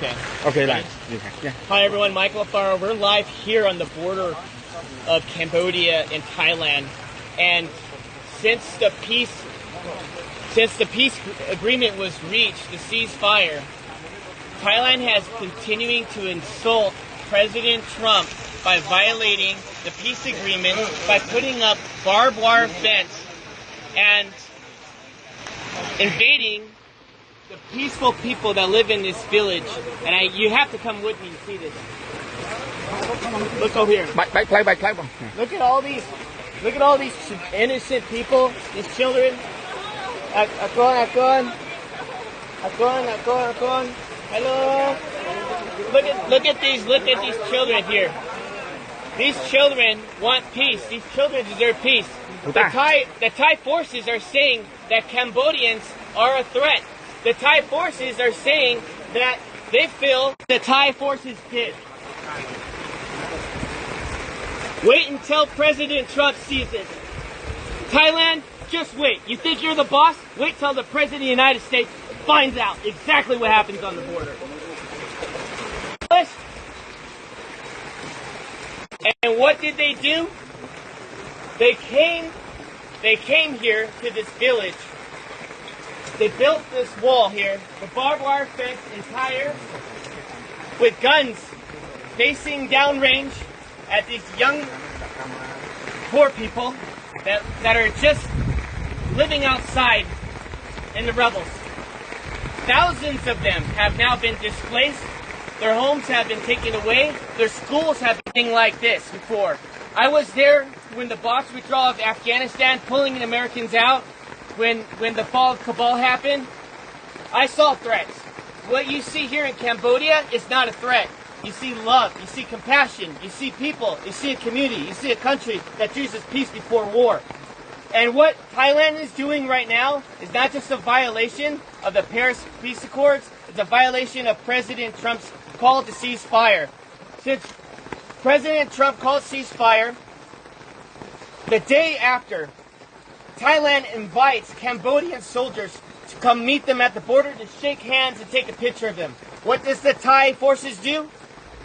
Okay. Okay, right. Yeah. Hi everyone, Mrchael B Alfaro. We're live here on the border of Cambodia and Thailand, and since the peace agreement was reached, the ceasefire, Thailand has continuing to insult President Trump by violating the peace agreement by putting up barbed wire fence and invading the peaceful people that live in this village. And you have to come with me to see this. Look over here. Look at all these innocent people, these children. Akon. Hello. Look at these children here. These children want peace. These children deserve peace. The Thai forces are saying that Cambodians are a threat. The Thai forces are saying that they feel the Thai forces did. Wait until President Trump sees it. Thailand, just wait. You think you're the boss? Wait till the President of the United States finds out exactly what happens on the border. And what did they do? They came here to this village. They built this wall here, the barbed wire fence entire, with guns facing downrange at these young, poor people that are just living outside in the rebels. Thousands of them have now been displaced. Their homes have been taken away. Their schools have been like this before. I was there when the Box withdrawal of Afghanistan, pulling the Americans out, when the fall of Kabul happened. I saw threats. What you see here in Cambodia is not a threat. You see love, you see compassion, you see people, you see a community, you see a country that chooses peace before war. And what Thailand is doing right now is not just a violation of the Paris Peace Accords, it's a violation of President Trump's call to ceasefire. Since President Trump called ceasefire, the day after, Thailand invites Cambodian soldiers to come meet them at the border to shake hands and take a picture of them. What does the Thai forces do?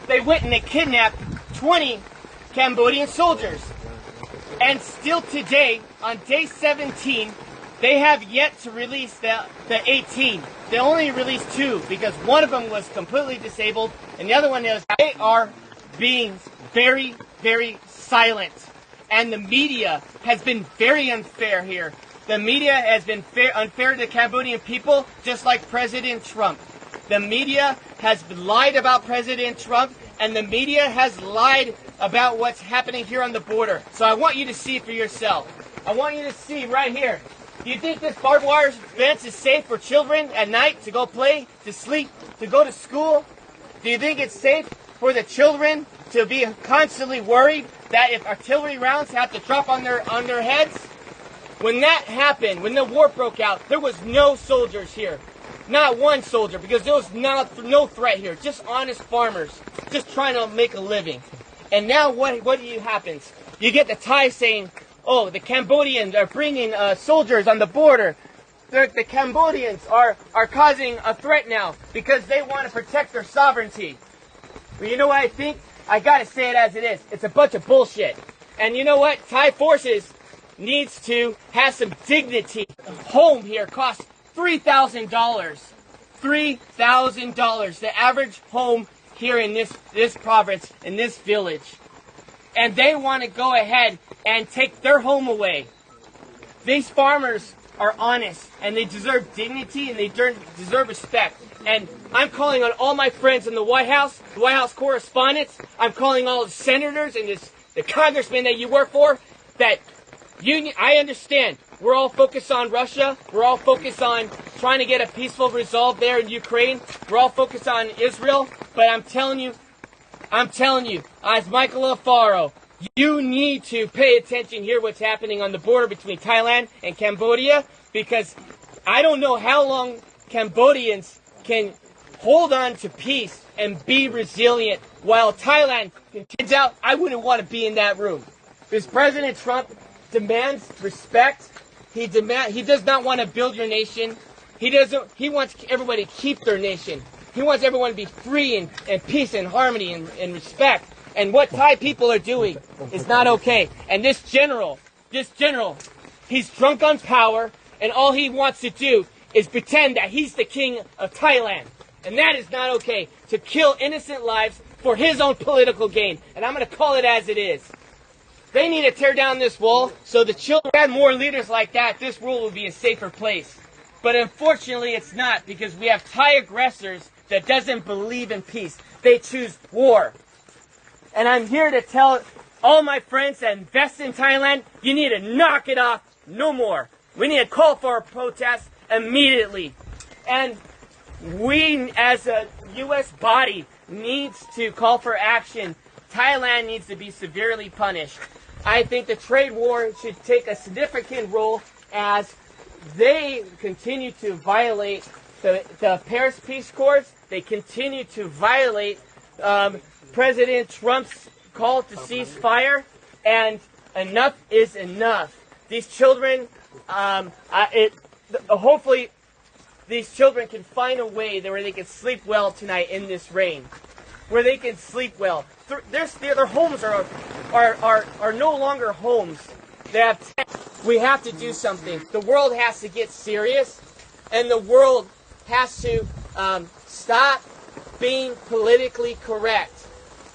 They went and they kidnapped 20 Cambodian soldiers. And still today, on day 17, they have yet to release the 18. They only released 2 because one of them was completely disabled and the other one is. They are being very, very silent. And the media has been very unfair here. The media has been unfair to the Cambodian people, just like President Trump. The media has lied about President Trump, and the media has lied about what's happening here on the border. So I want you to see for yourself. I want you to see right here. Do you think this barbed wire fence is safe for children at night to go play, to sleep, to go to school? Do you think it's safe for the children to be constantly worried that if artillery rounds have to drop on their heads? When that happened, when the war broke out, there was no soldiers here. Not one soldier, because there was no threat here. Just honest farmers, just trying to make a living. And now what happens? You get the Thai saying, oh, the Cambodians are bringing soldiers on the border. The Cambodians are causing a threat now because they want to protect their sovereignty. But you know what I think? I gotta say it as it is. It's a bunch of bullshit. And you know what? Thai forces needs to have some dignity. A home here costs $3,000. $3,000. The average home here in this province, in this village. And they want to go ahead and take their home away. These farmers are honest, and they deserve dignity, and they deserve respect. And I'm calling on all my friends in the White House correspondents. I'm calling all the senators and the congressmen that you work for. That I understand. We're all focused on Russia. We're all focused on trying to get a peaceful resolve there in Ukraine. We're all focused on Israel. But I'm telling you, as Mrchael Alfaro, you need to pay attention here what's happening on the border between Thailand and Cambodia, because I don't know how long Cambodians can hold on to peace and be resilient while Thailand continues out. I wouldn't want to be in that room. Because President Trump demands respect. He does not want to build your nation. He wants everybody to keep their nation. He wants everyone to be free and peace and harmony and respect. And what Thai people are doing is not okay. And this general, he's drunk on power, and all he wants to do is pretend that he's the king of Thailand. And that is not okay, to kill innocent lives for his own political gain. And I'm going to call it as it is. They need to tear down this wall so the children, if we had more leaders like that, this world would be a safer place. But unfortunately it's not, because we have Thai aggressors that doesn't believe in peace. They choose war. And I'm here to tell all my friends that invest in Thailand, you need to knock it off no more. We need to call for a protest immediately. And we as a U.S. body needs to call for action. Thailand needs to be severely punished. I think the trade war should take a significant role as they continue to violate the Paris Peace Accords. They continue to violate President Trump's call to cease fire, and enough is enough. These children, hopefully, these children can find a way where they can sleep well tonight in this rain, where they can sleep well. Their homes are no longer homes. We have to do something. The world has to get serious, and the world has to stop being politically correct.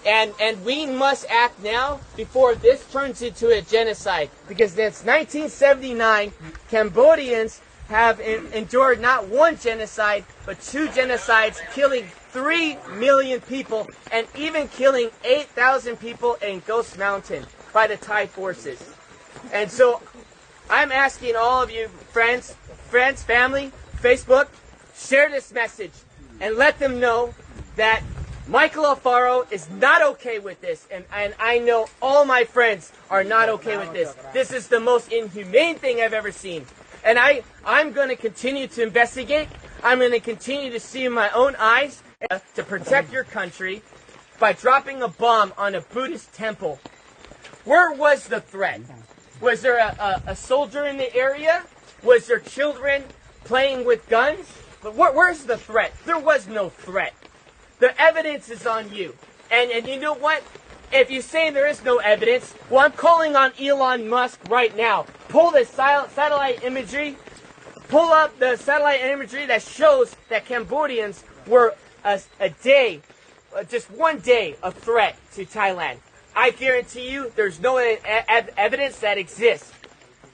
And we must act now before this turns into a genocide. Because since 1979, Cambodians have endured not one genocide, but two genocides, killing 3 million people and even killing 8,000 people in Ghost Mountain by the Thai forces. And so I'm asking all of you friends, family, Facebook, share this message and let them know that Mrchael Alfaro is not okay with this, and I know all my friends are not okay with this. This is the most inhumane thing I've ever seen. And I'm going to continue to investigate. I'm going to continue to see in my own eyes to protect your country by dropping a bomb on a Buddhist temple. Where was the threat? Was there a soldier in the area? Was there children playing with guns? But where's the threat? There was no threat. The evidence is on you. And you know what? If you say there is no evidence, well, I'm calling on Elon Musk right now. Pull the satellite imagery. Pull up the satellite imagery that shows that Cambodians were just one day of threat to Thailand. I guarantee you there's no evidence that exists.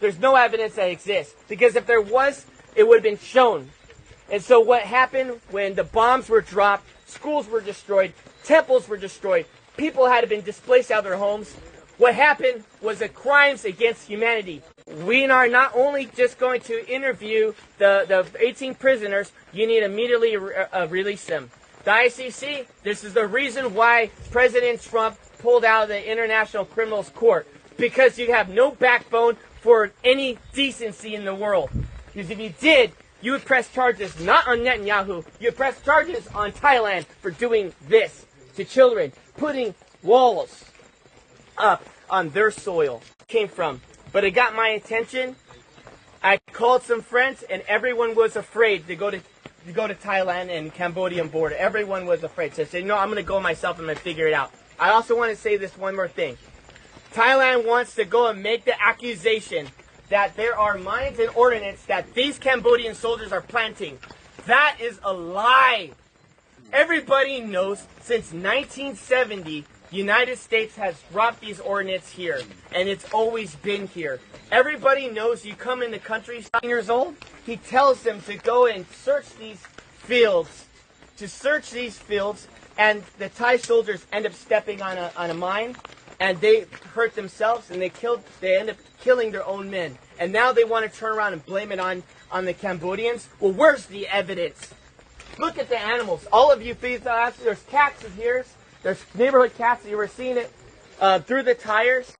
There's no evidence that exists. Because if there was, it would have been shown. And so what happened when the bombs were dropped, schools were destroyed, temples were destroyed, people had been displaced out of their homes. What happened was the crimes against humanity. We are not only just going to interview the 18 prisoners, you need to immediately release them. The ICC, this is the reason why President Trump pulled out of the International Criminals Court. Because you have no backbone for any decency in the world. Because if you did, you would press charges not on Netanyahu, you would press charges on Thailand for doing this to children, putting walls up on their soil. Came from. But it got my attention. I called some friends and everyone was afraid to go to Thailand and Cambodian border. Everyone was afraid. So I said, no, I'm going to go myself and I'm going to figure it out. I also want to say this one more thing. Thailand wants to go and make the accusation that there are mines and ordnance that these Cambodian soldiers are planting. That is a lie. Everybody knows since 1970, the United States has dropped these ordnance here, and it's always been here. Everybody knows you come in the country, 7 years old, he tells them to go and search these fields, and the Thai soldiers end up stepping on a mine, and they hurt themselves, and they end up killing their own men. And now they want to turn around and blame it on the Cambodians. Well, where's the evidence? Look at the animals. All of you, please, there's cats in here. There's neighborhood cats. You were seeing it through the tires.